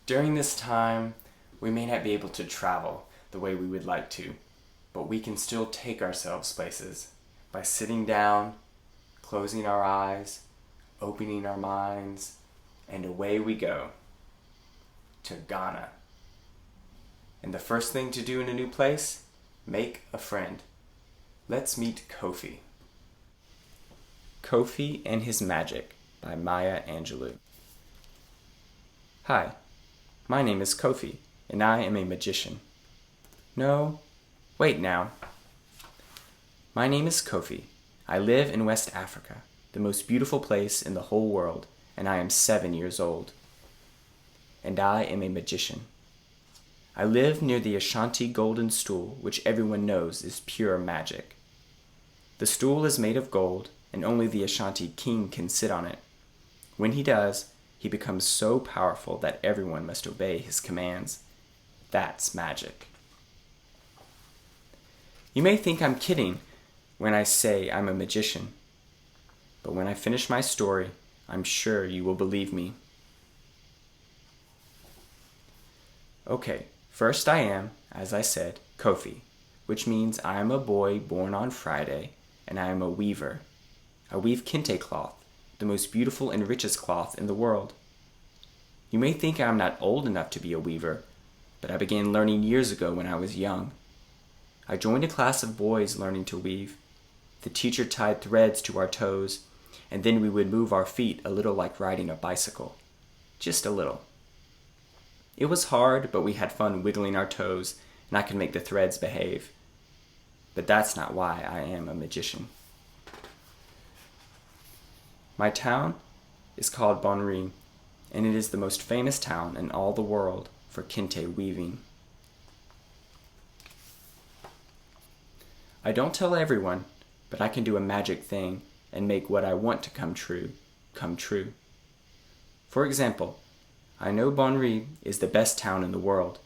During this time, we may not be able to travel the way we would like to, but we can still take ourselves places by sitting down, closing our eyes, opening our minds, and away we go to Ghana. And the first thing to do in a new place, make a friend. Let's meet Kofi. Kofi and His Magic by Maya Angelou. Hi, my name is Kofi, and I am a magician. No, wait now. My name is Kofi. I live in West Africa, the most beautiful place in the whole world, and I am 7 years old. And I am a magician. I live near the Ashanti golden stool, which everyone knows is pure magic. The stool is made of gold, and only the Ashanti king can sit on it. When he does, he becomes so powerful that everyone must obey his commands. That's magic. You may think I'm kidding when I say I'm a magician, but when I finish my story, I'm sure you will believe me. Okay, first I am, as I said, Kofi, which means I am a boy born on Friday, and I am a weaver. I weave kente cloth, the most beautiful and richest cloth in the world. You may think I'm not old enough to be a weaver, but I began learning years ago when I was young. I joined a class of boys learning to weave. The teacher tied threads to our toes, and then we would move our feet a little like riding a bicycle. Just a little. It was hard, but we had fun wiggling our toes, and I could make the threads behave. But that's not why I am a magician. My town is called Bonwire, and it is the most famous town in all the world for kente weaving. I don't tell everyone, but I can do a magic thing and make what I want to come true. For example, I know Bonwire is the best town in the world,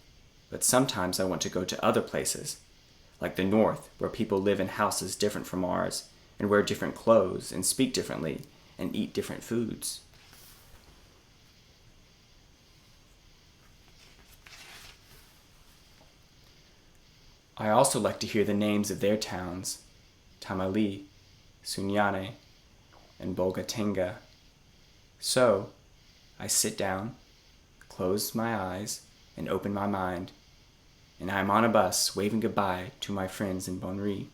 but sometimes I want to go to other places, like the north, where people live in houses different from ours, and wear different clothes, and speak differently, and eat different foods. I also like to hear the names of their towns, Tamale, Sunyane, and Bolgatenga. So, I sit down, close my eyes, and open my mind, and I am on a bus waving goodbye to my friends in Bonwire.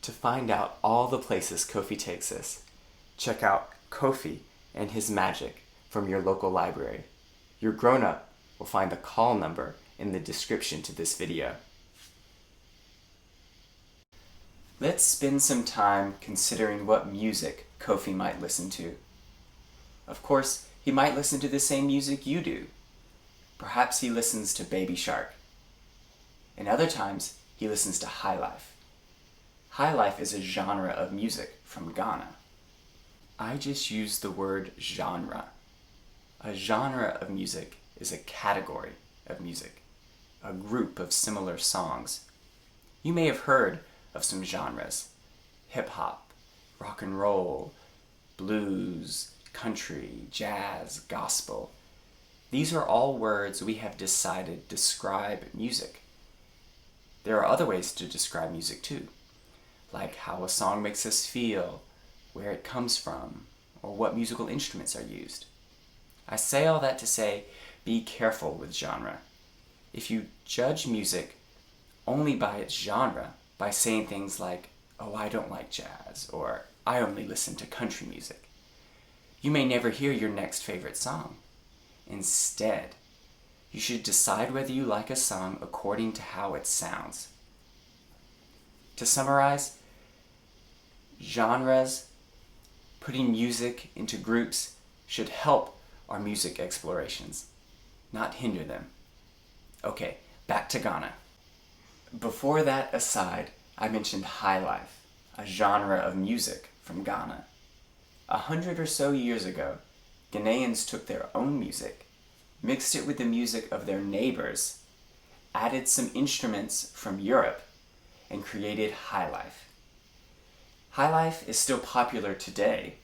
To find out all the places Kofi takes us, check out Kofi and His Magic from your local library. Your grown-up will find the call number in the description to this video. Let's spend some time considering what music Kofi might listen to. Of course, he might listen to the same music you do. Perhaps he listens to Baby Shark. And other times, he listens to High Life. High Life is a genre of music from Ghana. I just used the word genre. A genre of music is a category of music, a group of similar songs. You may have heard of some genres: hip-hop, rock and roll, blues, country, jazz, gospel. These are all words we have decided describe music. There are other ways to describe music too, like how a song makes us feel, where it comes from, or what musical instruments are used. I say all that to say, be careful with genre. If you judge music only by its genre, by saying things like, "Oh, I don't like jazz," or "I only listen to country music," you may never hear your next favorite song. Instead, you should decide whether you like a song according to how it sounds. To summarize, genres, putting music into groups, should help our music explorations, not hinder them. Okay, back to Ghana. Before that aside, I mentioned High Life, a genre of music from Ghana. 100 or so years ago, Ghanaians took their own music, mixed it with the music of their neighbors, added some instruments from Europe, and created High Life. High Life is still popular today,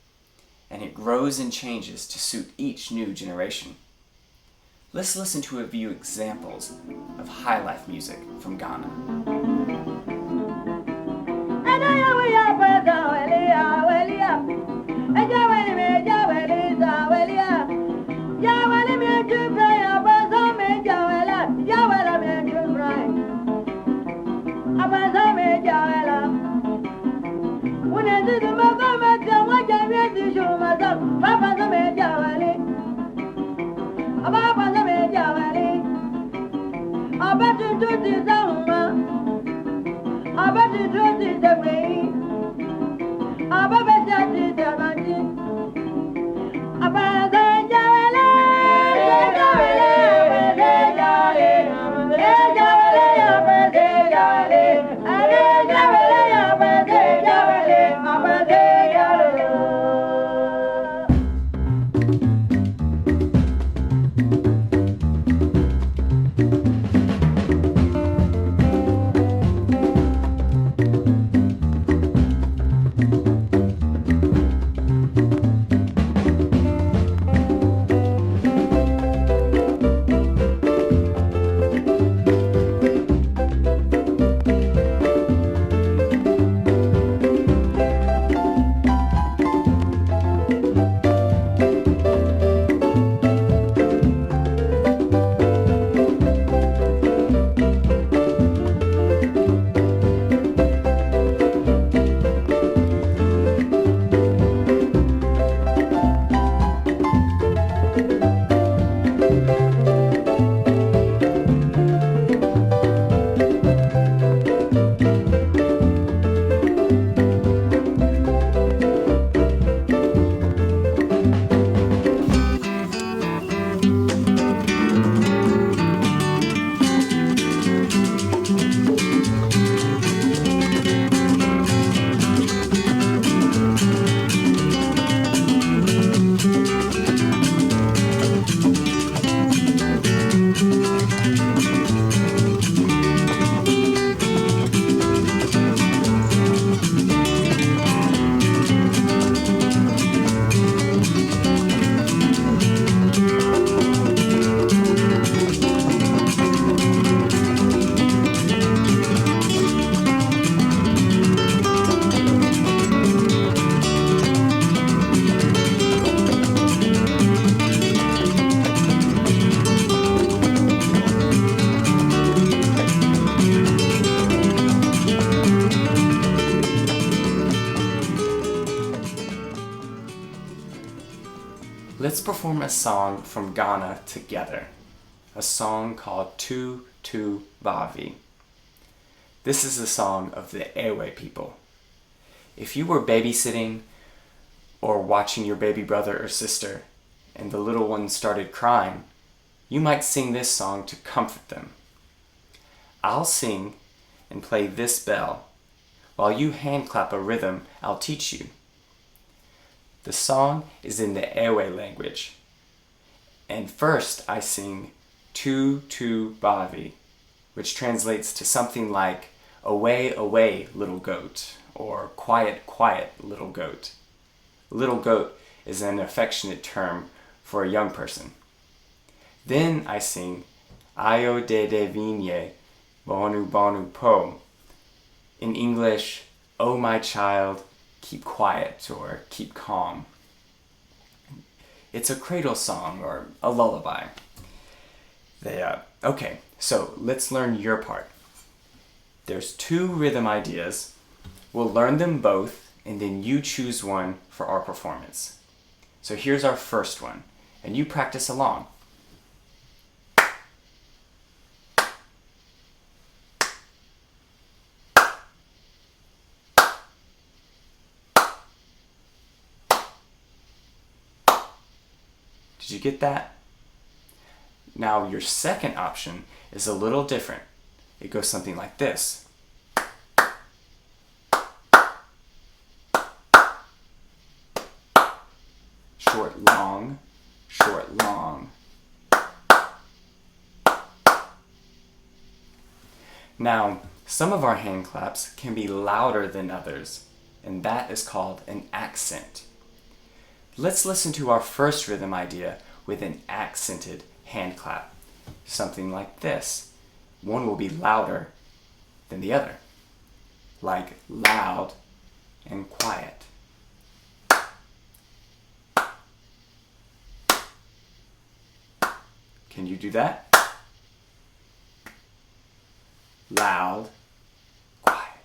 and it grows and changes to suit each new generation. Let's listen to a few examples of high life music from Ghana. Let's perform a song from Ghana together, a song called Tu Tu Vavi. This is the song of the Ewe people. If you were babysitting or watching your baby brother or sister and the little one started crying, you might sing this song to comfort them. I'll sing and play this bell, while you hand clap a rhythm I'll teach you. The song is in the Ewe language, and first I sing Tu Tu Bavi, which translates to something like away, away, little goat, or quiet, quiet, little goat. Little goat is an affectionate term for a young person. Then I sing Ayo de Vinye Bonu Bonu Po. In English, oh my child, keep quiet or keep calm. It's a cradle song or a lullaby. Okay, so let's learn your part. There's 2 rhythm ideas. We'll learn them both and then you choose one for our performance. So here's our first one, and you practice along. Did you get that? Now your second option is a little different. It goes something like this. Short, long, short, long. Now, some of our hand claps can be louder than others, and that is called an accent. Let's listen to our first rhythm idea with an accented hand clap. Something like this. One will be louder than the other, like loud and quiet. Can you do that? Loud, quiet.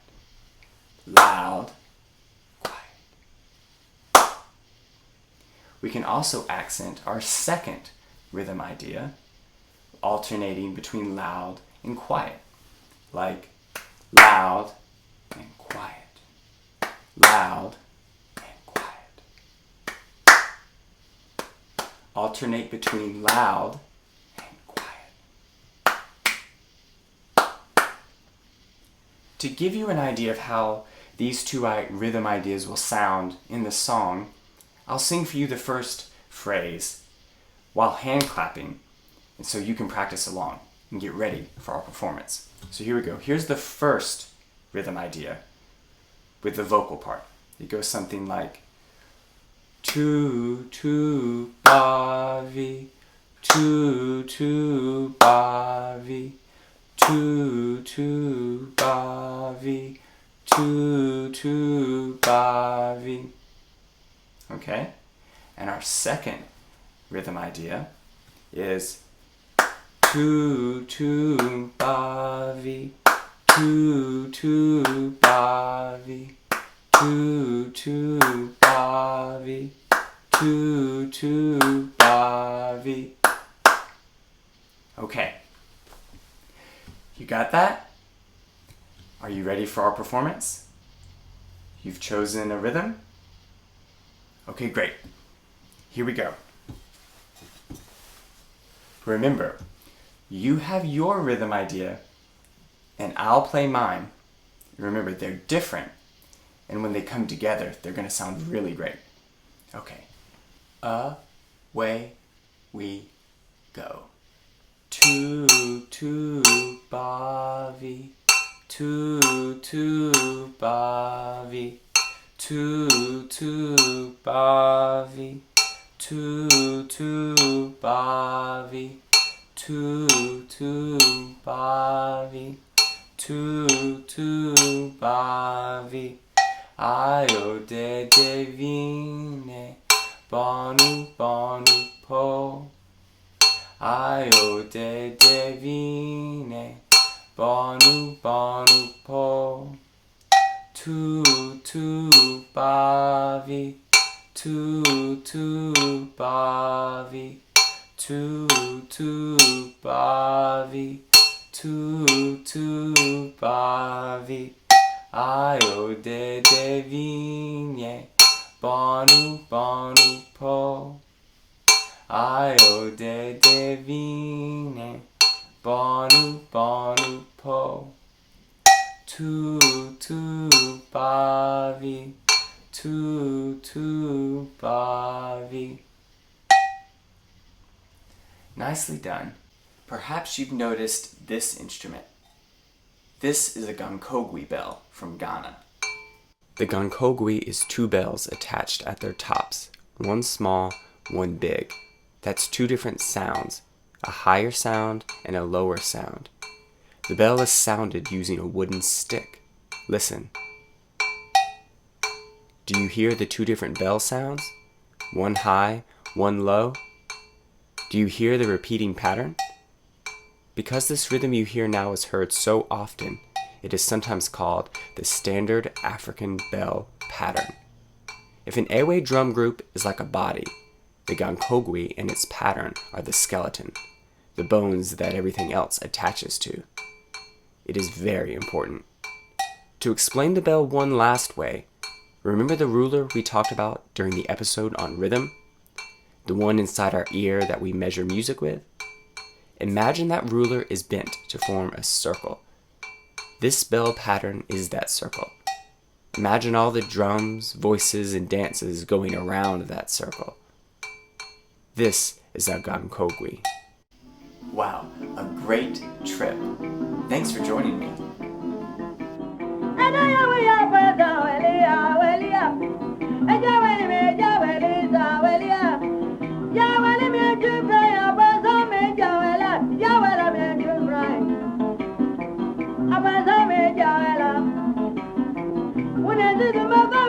Loud, quiet. We can also accent our second rhythm idea, alternating between loud and quiet, like loud and quiet. Loud and quiet. Alternate between loud and quiet. To give you an idea of how these two rhythm ideas will sound in the song, I'll sing for you the first phrase while hand clapping, and so you can practice along and get ready for our performance. So here we go. Here's the first rhythm idea with the vocal part. It goes something like tu tu bavi, tu tu bavi, tu tu bavi, tu tu bavi. Okay? And our second rhythm idea is tu tu bavi, tu tu bavi, tu tu bavi, tu tu bavi. Okay. You got that? Are you ready for our performance? You've chosen a rhythm? Okay, great. Here we go. Remember, you have your rhythm idea and I'll play mine. Remember, they're different, and when they come together, they're going to sound really great. Okay. Away we go. Tu tu bavi, tu tu bavi, tu tu bavi, tu tu bavi, tu tu bavi, tu tu bavi. Io de devine, bonu bonu po. Io de devine, bonu bonu po. Tu tu bavi, tu tu bavi, tu tu bavi, tu tu bavi. Io de devine, bonu bonu po. Io de devine, bonu bonu po. Tu tu bavi, tu tu bavi. Nicely done. Perhaps you've noticed this instrument. This is a gankogwe bell from Ghana. The gankogwe is two bells attached at their tops, one small, one big. That's two different sounds, a higher sound and a lower sound. The bell is sounded using a wooden stick. Listen. Do you hear the two different bell sounds? One high, one low? Do you hear the repeating pattern? Because this rhythm you hear now is heard so often, it is sometimes called the standard African bell pattern. If an Ewe drum group is like a body, the gankogwe and its pattern are the skeleton, the bones that everything else attaches to. It is very important. To explain the bell one last way, remember the ruler we talked about during the episode on rhythm? The one inside our ear that we measure music with? Imagine that ruler is bent to form a circle. This bell pattern is that circle. Imagine all the drums, voices, and dances going around that circle. This is our gankogwe. Wow, a great trip. Thanks for joining me. Eja When I do the mother